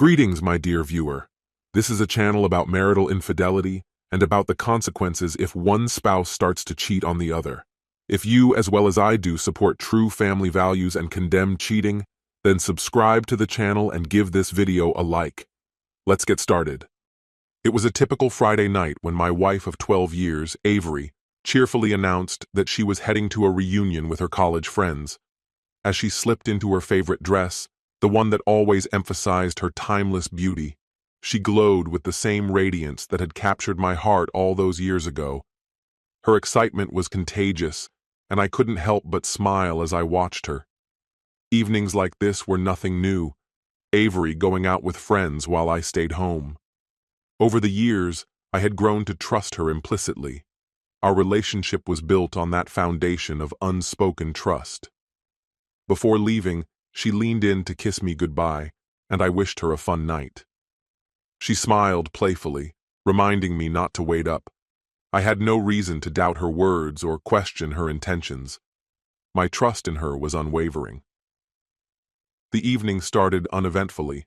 Greetings, my dear viewer. This is a channel about marital infidelity and about the consequences if one spouse starts to cheat on the other. If you, as well as I do, support true family values and condemn cheating, then subscribe to the channel and give this video a like. Let's get started. It was a typical Friday night when my wife of 12 years, Avery, cheerfully announced that she was heading to a reunion with her college friends. As she slipped into her favorite dress, the one that always emphasized her timeless beauty, she glowed with the same radiance that had captured my heart all those years ago. Her excitement was contagious, and I couldn't help but smile as I watched her. Evenings like this were nothing new, Avery going out with friends while I stayed home. Over the years, I had grown to trust her implicitly. Our relationship was built on that foundation of unspoken trust. Before leaving, she leaned in to kiss me goodbye, and I wished her a fun night. She smiled playfully, reminding me not to wait up. I had no reason to doubt her words or question her intentions. My trust in her was unwavering. The evening started uneventfully.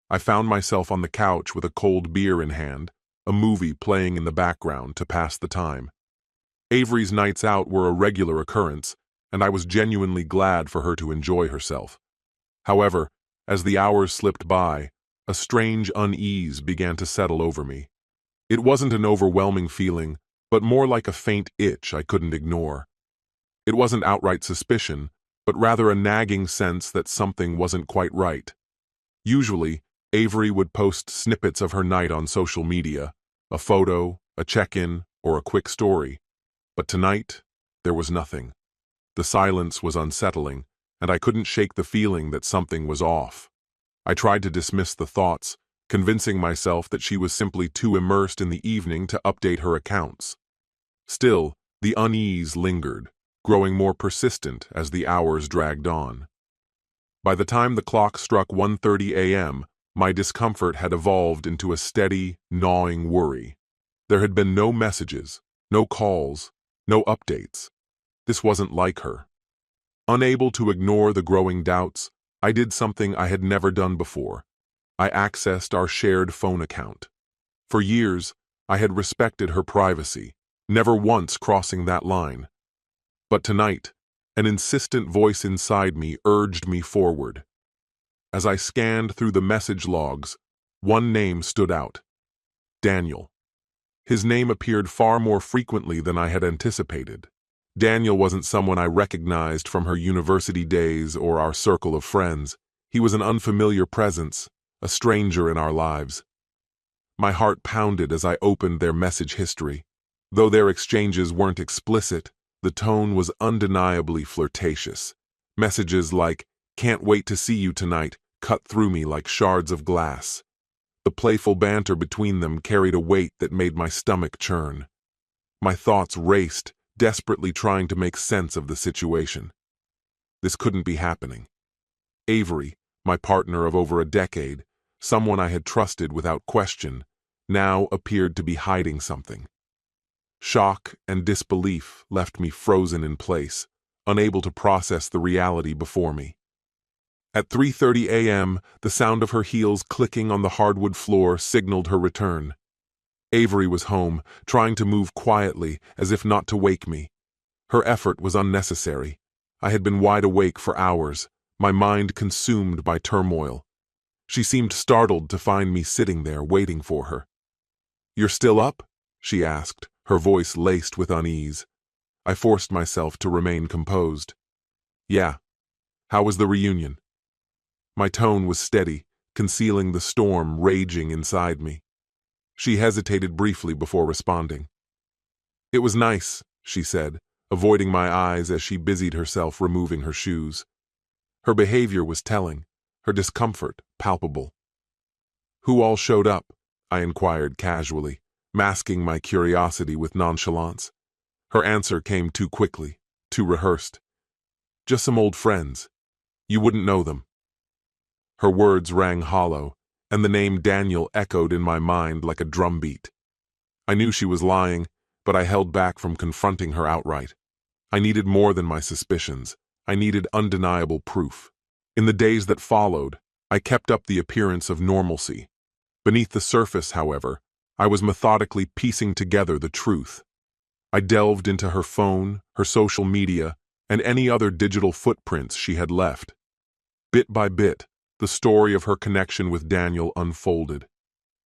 I found myself on the couch with a cold beer in hand, a movie playing in the background to pass the time. Avery's nights out were a regular occurrence, and I was genuinely glad for her to enjoy herself. However, as the hours slipped by, a strange unease began to settle over me. It wasn't an overwhelming feeling, but more like a faint itch I couldn't ignore. It wasn't outright suspicion, but rather a nagging sense that something wasn't quite right. Usually, Avery would post snippets of her night on social media, a photo, a check-in, or a quick story. But tonight, there was nothing. The silence was unsettling, and I couldn't shake the feeling that something was off. I tried to dismiss the thoughts, convincing myself that she was simply too immersed in the evening to update her accounts. Still, the unease lingered, growing more persistent as the hours dragged on. By the time the clock struck 1:30 a.m., my discomfort had evolved into a steady, gnawing worry. There had been no messages, no calls, no updates. This wasn't like her. Unable to ignore the growing doubts, I did something I had never done before. I accessed our shared phone account. For years, I had respected her privacy, never once crossing that line. But tonight, an insistent voice inside me urged me forward. As I scanned through the message logs, one name stood out: Daniel. His name appeared far more frequently than I had anticipated. Daniel wasn't someone I recognized from her university days or our circle of friends. He was an unfamiliar presence, a stranger in our lives. My heart pounded as I opened their message history. Though their exchanges weren't explicit, the tone was undeniably flirtatious. Messages like, "Can't wait to see you tonight," cut through me like shards of glass. The playful banter between them carried a weight that made my stomach churn. My thoughts raced, desperately trying to make sense of the situation. This couldn't be happening. Avery, my partner of over a decade, someone I had trusted without question, now appeared to be hiding something. Shock and disbelief left me frozen in place, unable to process the reality before me. At 3:30 a.m., the sound of her heels clicking on the hardwood floor signaled her return. Avery was home, trying to move quietly, as if not to wake me. Her effort was unnecessary. I had been wide awake for hours, my mind consumed by turmoil. She seemed startled to find me sitting there waiting for her. "You're still up?" she asked, her voice laced with unease. I forced myself to remain composed. "Yeah. How was the reunion?" My tone was steady, concealing the storm raging inside me. She hesitated briefly before responding. "It was nice," she said, avoiding my eyes as she busied herself removing her shoes. Her behavior was telling, her discomfort palpable. "Who all showed up?" I inquired casually, masking my curiosity with nonchalance. Her answer came too quickly, too rehearsed. "Just some old friends. You wouldn't know them." Her words rang hollow, and the name Daniel echoed in my mind like a drumbeat. I knew she was lying, but I held back from confronting her outright. I needed more than my suspicions. I needed undeniable proof. In the days that followed, I kept up the appearance of normalcy. Beneath the surface, however, I was methodically piecing together the truth. I delved into her phone, her social media, and any other digital footprints she had left. Bit by bit, the story of her connection with Daniel unfolded.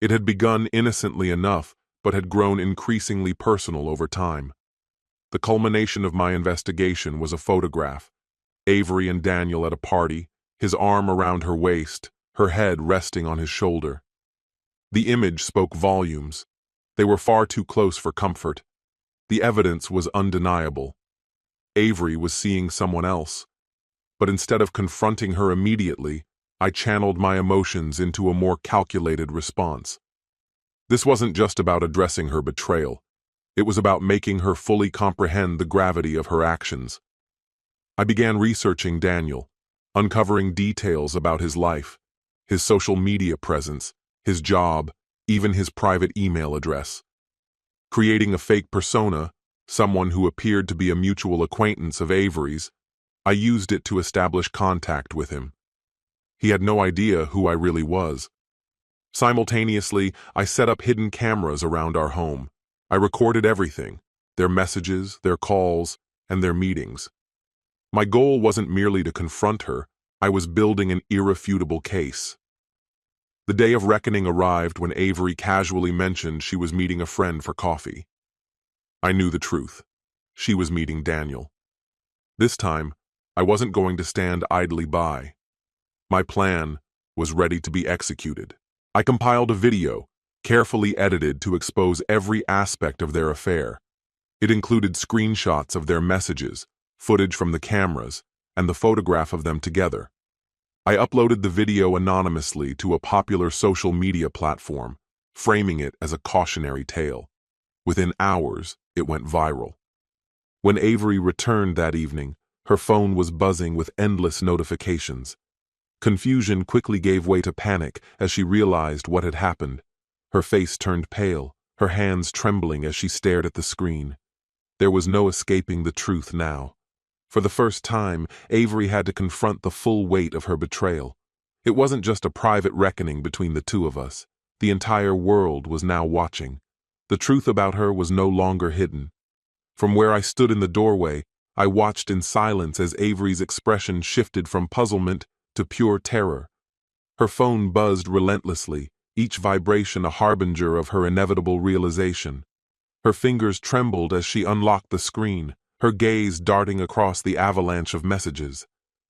It had begun innocently enough, but had grown increasingly personal over time. The culmination of my investigation was a photograph. Avery and Daniel at a party, his arm around her waist, her head resting on his shoulder. The image spoke volumes. They were far too close for comfort. The evidence was undeniable. Avery was seeing someone else. But instead of confronting her immediately, I channeled my emotions into a more calculated response. This wasn't just about addressing her betrayal. It was about making her fully comprehend the gravity of her actions. I began researching Daniel, uncovering details about his life, his social media presence, his job, even his private email address. Creating a fake persona, someone who appeared to be a mutual acquaintance of Avery's, I used it to establish contact with him. He had no idea who I really was. Simultaneously, I set up hidden cameras around our home. I recorded everything, their messages, their calls, and their meetings. My goal wasn't merely to confront her, I was building an irrefutable case. The day of reckoning arrived when Avery casually mentioned she was meeting a friend for coffee. I knew the truth. She was meeting Daniel. This time, I wasn't going to stand idly by. My plan was ready to be executed. I compiled a video, carefully edited to expose every aspect of their affair. It included screenshots of their messages, footage from the cameras, and the photograph of them together. I uploaded the video anonymously to a popular social media platform, framing it as a cautionary tale. Within hours, it went viral. When Avery returned that evening, her phone was buzzing with endless notifications. Confusion quickly gave way to panic as she realized what had happened. Her face turned pale, her hands trembling as she stared at the screen. There was no escaping the truth now. For the first time, Avery had to confront the full weight of her betrayal. It wasn't just a private reckoning between the two of us. The entire world was now watching. The truth about her was no longer hidden. From where I stood in the doorway, I watched in silence as Avery's expression shifted from puzzlement to pure terror. Her phone buzzed relentlessly, each vibration a harbinger of her inevitable realization. Her fingers trembled as she unlocked the screen, her gaze darting across the avalanche of messages.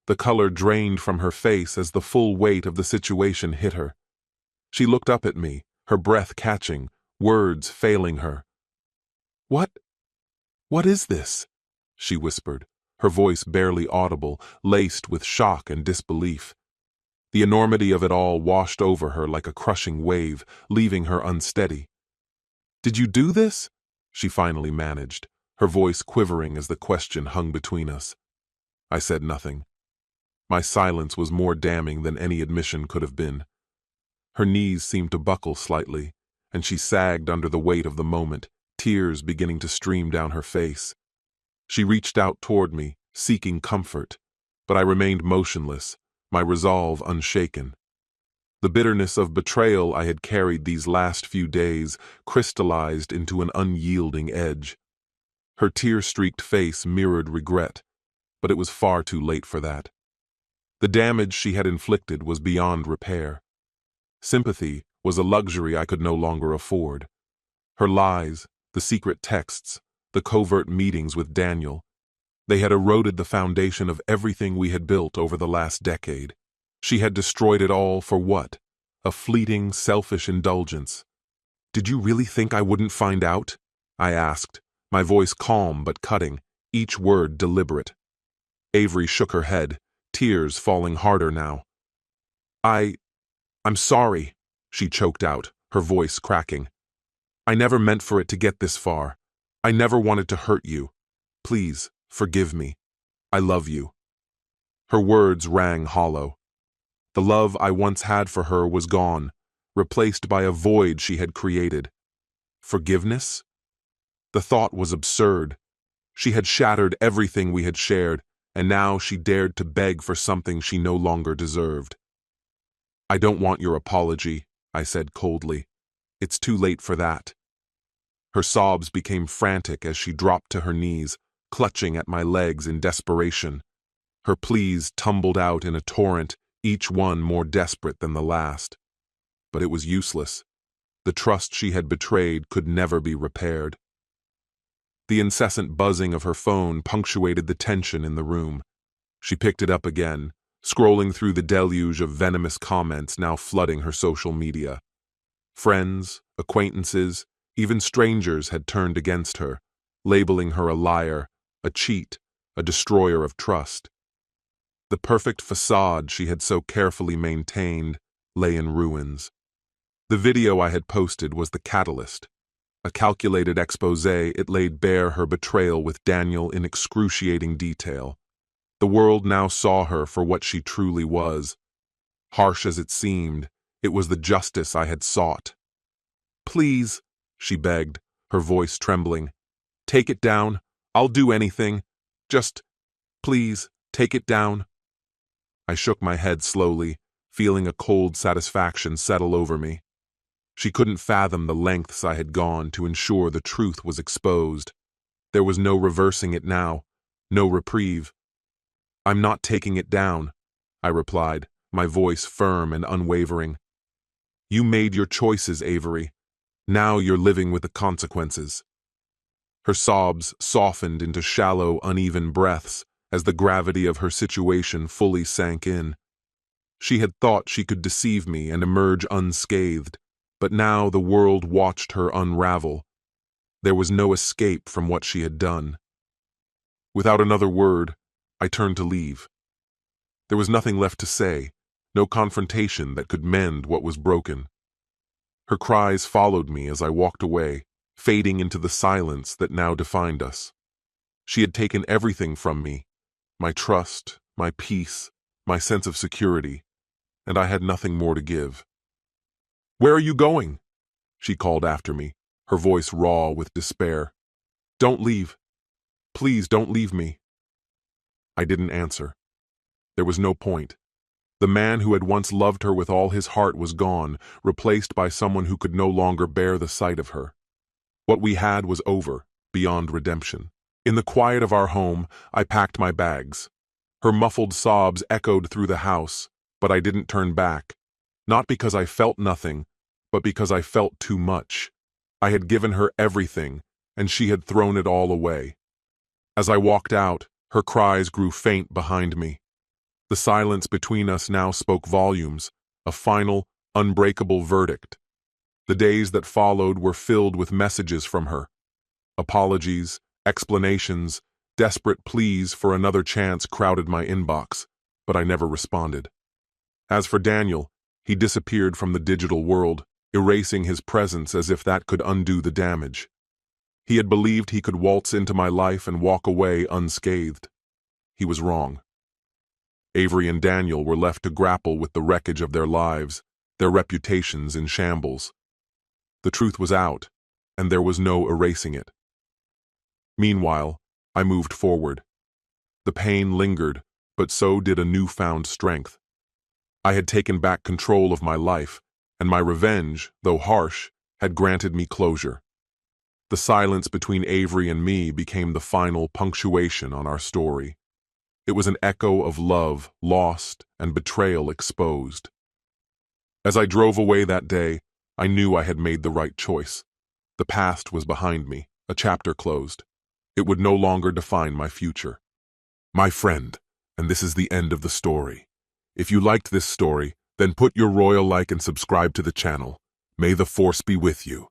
The color drained from her face as the full weight of the situation hit her. She looked up at me, her breath catching, words failing her. What is this?" she whispered, her voice barely audible, laced with shock and disbelief. The enormity of it all washed over her like a crushing wave, leaving her unsteady. "Did you do this?" she finally managed, her voice quivering as the question hung between us. I said nothing. My silence was more damning than any admission could have been. Her knees seemed to buckle slightly, and she sagged under the weight of the moment, tears beginning to stream down her face. She reached out toward me, seeking comfort, but I remained motionless, my resolve unshaken. The bitterness of betrayal I had carried these last few days crystallized into an unyielding edge. Her tear-streaked face mirrored regret, but it was far too late for that. The damage she had inflicted was beyond repair. Sympathy was a luxury I could no longer afford. Her lies, the secret texts, the covert meetings with Daniel, they had eroded the foundation of everything we had built over the last decade. She had destroyed it all for what? A fleeting, selfish indulgence. "Did you really think I wouldn't find out?" I asked, my voice calm but cutting, each word deliberate. Avery shook her head, tears falling harder now. I'm sorry," she choked out, her voice cracking. "I never meant for it to get this far. I never wanted to hurt you. Please, forgive me. I love you." Her words rang hollow. The love I once had for her was gone, replaced by a void she had created. Forgiveness? The thought was absurd. She had shattered everything we had shared, and now she dared to beg for something she no longer deserved. "I don't want your apology," I said coldly. "It's too late for that." Her sobs became frantic as she dropped to her knees, clutching at my legs in desperation. Her pleas tumbled out in a torrent, each one more desperate than the last. But it was useless. The trust she had betrayed could never be repaired. The incessant buzzing of her phone punctuated the tension in the room. She picked it up again, scrolling through the deluge of venomous comments now flooding her social media. Friends, acquaintances, even strangers had turned against her, labeling her a liar, a cheat, a destroyer of trust. The perfect facade she had so carefully maintained lay in ruins. The video I had posted was the catalyst. A calculated expose, it laid bare her betrayal with Daniel in excruciating detail. The world now saw her for what she truly was. Harsh as it seemed, it was the justice I had sought. "Please," she begged, her voice trembling. "Take it down. I'll do anything. Just, please, take it down." I shook my head slowly, feeling a cold satisfaction settle over me. She couldn't fathom the lengths I had gone to ensure the truth was exposed. There was no reversing it now, no reprieve. "I'm not taking it down," I replied, my voice firm and unwavering. "You made your choices, Avery. Now you're living with the consequences." Her sobs softened into shallow, uneven breaths as the gravity of her situation fully sank in. She had thought she could deceive me and emerge unscathed, but now the world watched her unravel. There was no escape from what she had done. Without another word, I turned to leave. There was nothing left to say, no confrontation that could mend what was broken. Her cries followed me as I walked away, fading into the silence that now defined us. She had taken everything from me, my trust, my peace, my sense of security, and I had nothing more to give. "Where are you going?" she called after me, her voice raw with despair. "Don't leave. Please don't leave me." I didn't answer. There was no point. The man who had once loved her with all his heart was gone, replaced by someone who could no longer bear the sight of her. What we had was over, beyond redemption. In the quiet of our home, I packed my bags. Her muffled sobs echoed through the house, but I didn't turn back. Not because I felt nothing, but because I felt too much. I had given her everything, and she had thrown it all away. As I walked out, her cries grew faint behind me. The silence between us now spoke volumes, a final, unbreakable verdict. The days that followed were filled with messages from her. Apologies, explanations, desperate pleas for another chance crowded my inbox, but I never responded. As for Daniel, he disappeared from the digital world, erasing his presence as if that could undo the damage. He had believed he could waltz into my life and walk away unscathed. He was wrong. Avery and Daniel were left to grapple with the wreckage of their lives, their reputations in shambles. The truth was out, and there was no erasing it. Meanwhile, I moved forward. The pain lingered, but so did a newfound strength. I had taken back control of my life, and my revenge, though harsh, had granted me closure. The silence between Avery and me became the final punctuation on our story. It was an echo of love lost and betrayal exposed. As I drove away that day, I knew I had made the right choice. The past was behind me, a chapter closed. It would no longer define my future. My friend, and this is the end of the story. If you liked this story, then put your royal like and subscribe to the channel. May the force be with you.